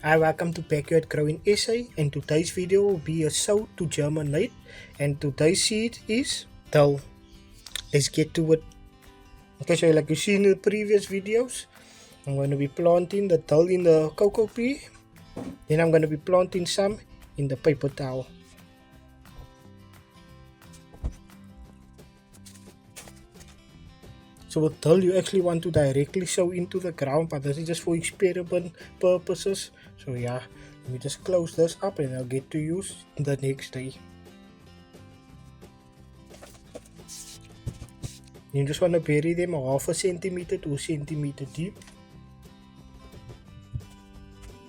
Hi, welcome to Backyard Growing SA, and today's video will be a sow to germinate, and today's seed is Dill. Let's get to it. Okay, so like you see in the previous videos, I'm going to be planting the Dill in the cocoa pea, then I'm going to be planting some in the paper towel. So with Dill, you actually want to directly sow into the ground, but this is just for experiment purposes. So yeah, let me just close this up and I'll get to use the next day. You just want to bury them a half a centimeter to a centimeter deep.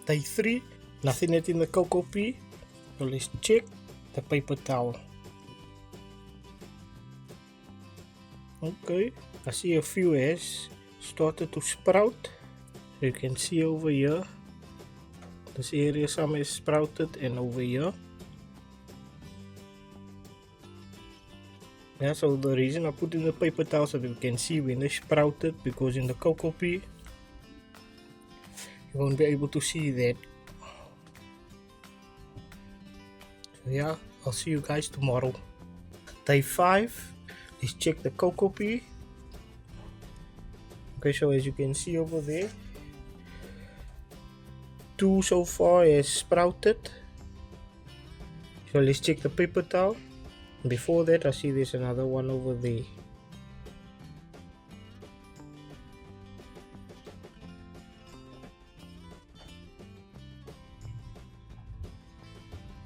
Day 3, nothing yet in the cocoa pea. So let's check the paper towel. Okay, I see a few has started to sprout. So you can see over here, this area some has sprouted, and over here. Yeah, so the reason I put in the paper towel so that you can see when they sprouted, because in the cocoa pea you won't be able to see that. So yeah, I'll see you guys tomorrow. Day 5, let's check the cocoa pea. Okay, so as you can see over there, 2 so far has sprouted. So let's check the paper towel. Before that, I see there's another one over there.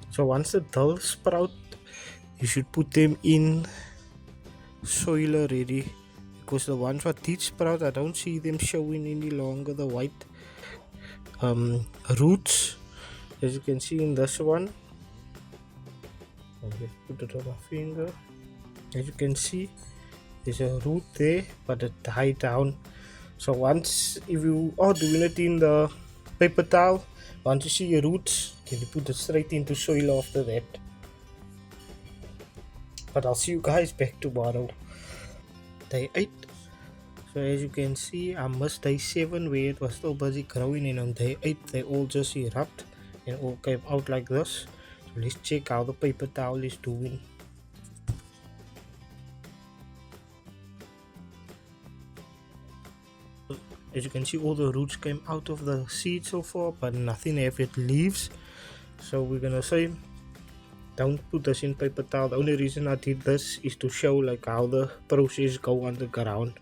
So once the Dill sprout, you should put them in soil already, because the ones that did sprout, I don't see them showing any longer the white roots, as you can see in this one. I'll just put it on my finger. As you can see, there's a root there, but it died down. So once, if you are doing it in the paper towel, once you see your roots, then you put it straight into soil after that. But I'll see you guys back tomorrow. Day 8. So as you can see, I missed day 7 where it was still busy growing, and on day 8 they all just erupt and all came out like this. So let's check how the paper towel is doing. As you can see, all the roots came out of the seed so far, but nothing have yet leaves. So we're gonna say, don't put this in paper towel. The only reason I did this is to show like how the process go underground.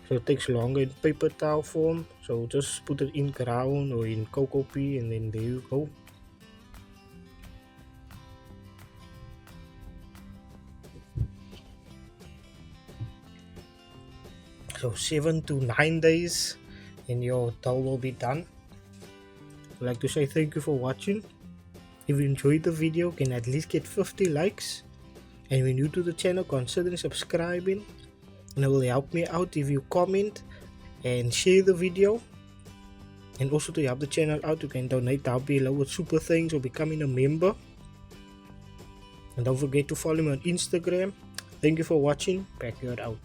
So it takes longer in paper towel form. So just put it in ground or in cocoa pea, and then there you go. So 7 to 9 days and your Dill will be done. I'd like to say thank you for watching. If you enjoyed the video, can at least get 50 likes. And if you're new to the channel, consider subscribing. And it will help me out if you comment and share the video. And also to help the channel out, you can donate down below with super things or becoming a member. And don't forget to follow me on Instagram. Thank you for watching. Backyard out.